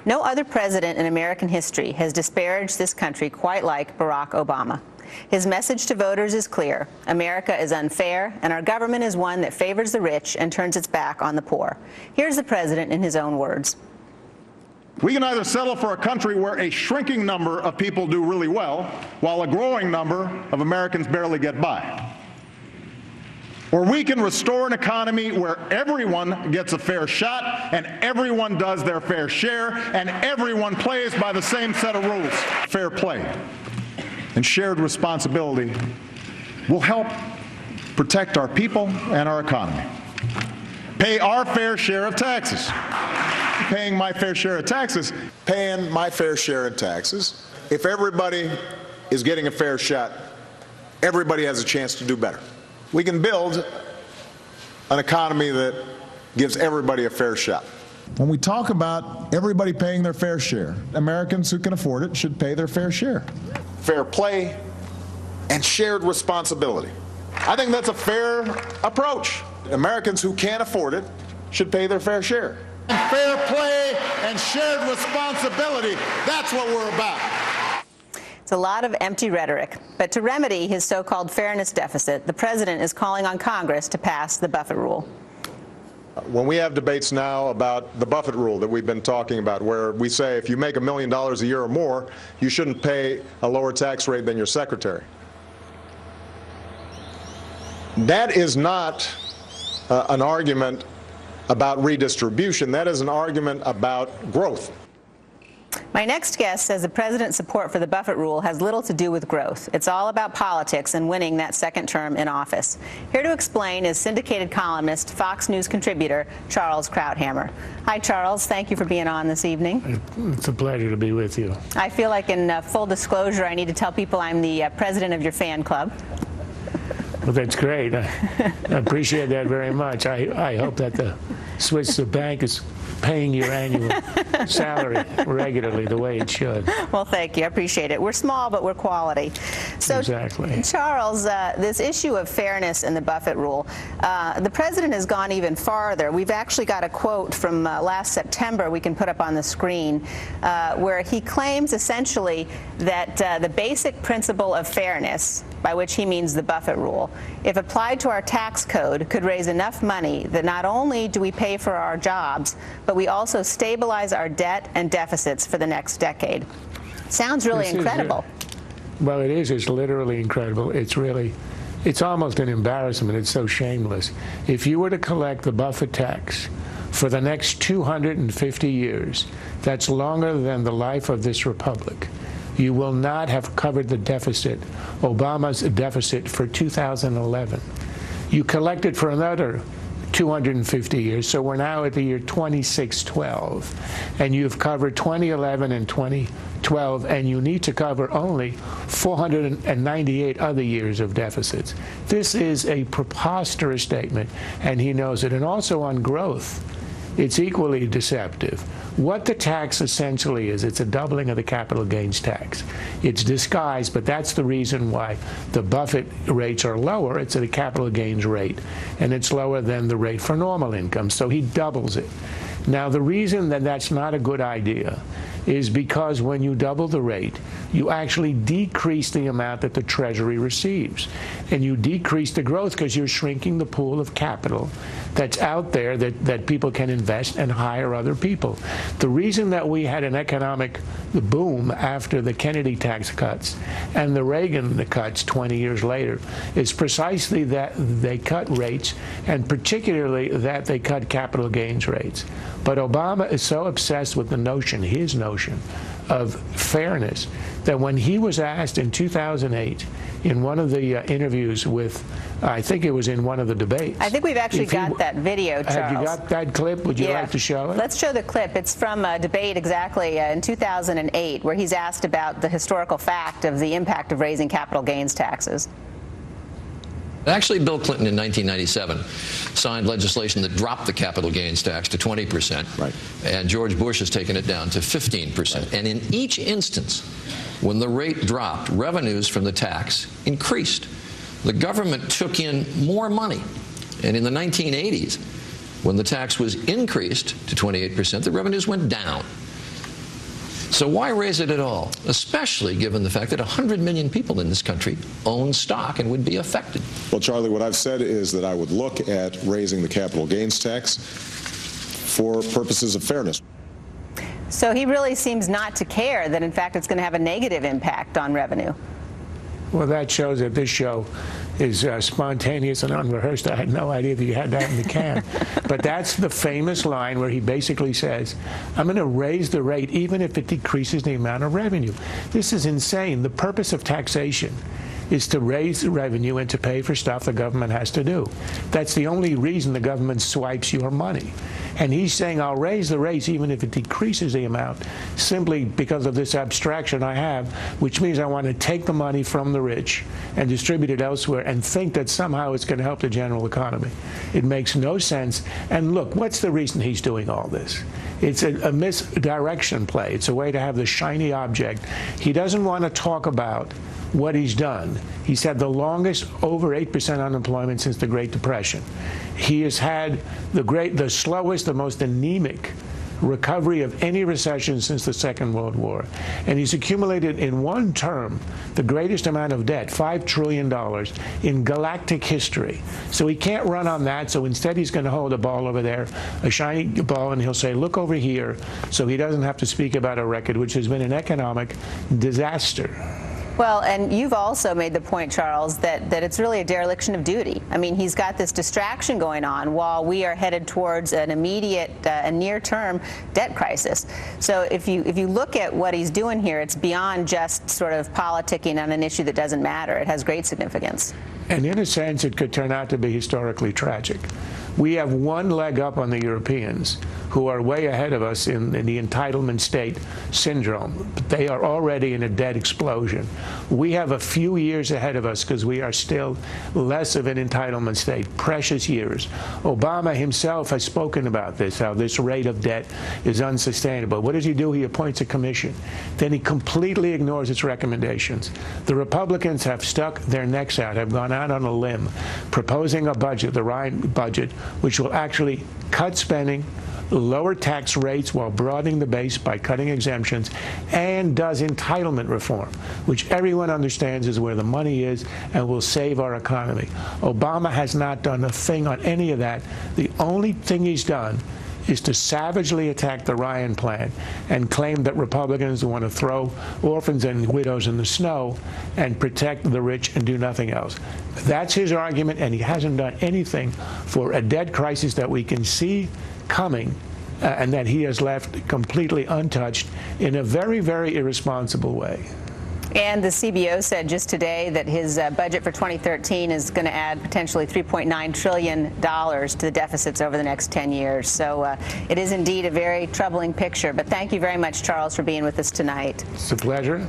No other president in American history has disparaged this country quite like Barack Obama. His message to voters is clear. America is unfair, and our government is one that favors the rich and turns its back on the poor. Here's the president in his own words. We can either settle for a country where a shrinking number of people do really well, while a growing number of Americans barely get by. Or we can restore an economy where everyone gets a fair shot and everyone does their fair share and everyone plays by the same set of rules. Fair play and shared responsibility will help protect our people and our economy. Pay our fair share of taxes. Paying my fair share of taxes. Paying my fair share of taxes. If everybody is getting a fair shot, everybody has a chance to do better. We can build an economy that gives everybody a fair shot. When we talk about everybody paying their fair share, Americans who can afford it should pay their fair share. Fair play and shared responsibility. I think that's a fair approach. Americans who can't afford it should pay their fair share. Fair play and shared responsibility, that's what we're about. It's a lot of empty rhetoric. But to remedy his so-called fairness deficit, the president is calling on Congress to pass the Buffett rule. When we have debates now about the Buffett rule that we've been talking about, where we say if you make $1 million a year or more, you shouldn't pay a lower tax rate than your secretary. That is not an argument about redistribution. That is an argument about growth. My next guest says the president's support for the Buffett rule has little to do with growth. It's all about politics and winning that second term in office. Here to explain is syndicated columnist, Fox News contributor, Charles Krauthammer. Hi, Charles. Thank you for being on this evening. It's a pleasure to be with you. I feel like in full disclosure, I need to tell people I'm the president of your fan club. Well, that's great. I appreciate that very much. I hope that the Swiss bank is paying your annual salary regularly the way it should. Well, thank you. I appreciate it. We're small, but we're quality. So, exactly. Charles, this issue of fairness in the Buffett rule, the president has gone even farther. We've actually got a quote from last September we can put up on the screen where he claims essentially that the basic principle of fairness, by which he means the Buffett rule, if applied to our tax code, could raise enough money that not only do we pay for our jobs, but we also stabilize our debt and deficits for the next decade. Sounds really incredible. Well, it is. It's literally incredible. It's almost an embarrassment. It's so shameless. If you were to collect the Buffett tax for the next 250 years, that's longer than the life of this republic, you will not have covered the deficit, Obama's deficit for 2011. You collect it for another 250 years, so we're now at the year 2612, and you've covered 2011 and 2012, and you need to cover only 498 other years of deficits. This is a preposterous statement, and he knows it. And also on growth, it's equally deceptive. What the tax essentially is, it's a doubling of the capital gains tax. It's disguised, but that's the reason why the Buffett rates are lower. It's at a capital gains rate, and it's lower than the rate for normal income, so he doubles it. Now, the reason that that's not a good idea is because when you double the rate, you actually decrease the amount that the Treasury receives. And you decrease the growth because you're shrinking the pool of capital that's out there that people can invest and hire other people. The reason that we had an economic boom after the Kennedy tax cuts and the Reagan cuts 20 years later is precisely that they cut rates, and particularly that they cut capital gains rates. But Obama is so obsessed with the notion, his notion, of fairness, that when he was asked in 2008 in one of the interviews with, I think it was in one of the debates. I think we've actually got that video, Charles. Have you got that clip? Would you like to show it? Let's show the clip. It's from a debate exactly in 2008 where he's asked about the historical fact of the impact of raising capital gains taxes. Actually, Bill Clinton in 1997 signed legislation that dropped the capital gains tax to 20%. Right. And George Bush has taken it down to 15%. Right. And in each instance, when the rate dropped, revenues from the tax increased. The government took in more money. And in the 1980s, when the tax was increased to 28%, the revenues went down. So why raise it at all, especially given the fact that 100 million people in this country own stock and would be affected? Well, Charlie, what I've said is that I would look at raising the capital gains tax for purposes of fairness. So he really seems not to care that, in fact, it's going to have a negative impact on revenue. Well, that shows that this show is spontaneous and unrehearsed. I had no idea that you had that in the can. But that's the famous line where he basically says, I'm going to raise the rate even if it decreases the amount of revenue. This is insane. The purpose of taxation is to raise the revenue and to pay for stuff the government has to do. That's the only reason the government swipes your money. And he's saying, I'll raise the rates even if it decreases the amount, simply because of this abstraction I have, which means I want to take the money from the rich and distribute it elsewhere and think that somehow it's going to help the general economy. It makes no sense. And look, what's the reason he's doing all this? It's a misdirection play. It's a way to have the shiny object. He doesn't want to talk about what he's done. He's had the longest over 8% unemployment since the Great Depression. He has had the slowest, the most anemic recovery of any recession since the Second World War. And he's accumulated in one term the greatest amount of debt, $5 trillion, in galactic history. So he can't run on that, so instead he's going to hold a ball over there, a shiny ball, and he'll say, look over here, so he doesn't have to speak about a record which has been an economic disaster. Well, and you've also made the point, Charles, that it's really a dereliction of duty. I mean, he's got this distraction going on while we are headed towards an immediate and near-term debt crisis. So if you look at what he's doing here, it's beyond just sort of politicking on an issue that doesn't matter. It has great significance. And in a sense, it could turn out to be historically tragic. We have one leg up on the Europeans, who are way ahead of us in the entitlement state syndrome. They are already in a debt explosion. We have a few years ahead of us because we are still less of an entitlement state, precious years. Obama himself has spoken about this, how this rate of debt is unsustainable. What does he do? He appoints a commission. Then he completely ignores its recommendations. The Republicans have stuck their necks out, have gone out on a limb, proposing a budget, the Ryan budget, which will actually cut spending, lower tax rates while broadening the base by cutting exemptions, and does entitlement reform, which everyone understands is where the money is and will save our economy. Obama has not done a thing on any of that. The only thing he's done is to savagely attack the Ryan plan and claim that Republicans want to throw orphans and widows in the snow and protect the rich and do nothing else. That's his argument, and he hasn't done anything for a debt crisis that we can see coming and that he has left completely untouched in a very, very irresponsible way. And the CBO said just today that his budget for 2013 is going to add potentially $3.9 trillion to the deficits over the next 10 years. So it is indeed a very troubling picture. But thank you very much, Charles, for being with us tonight. It's a pleasure.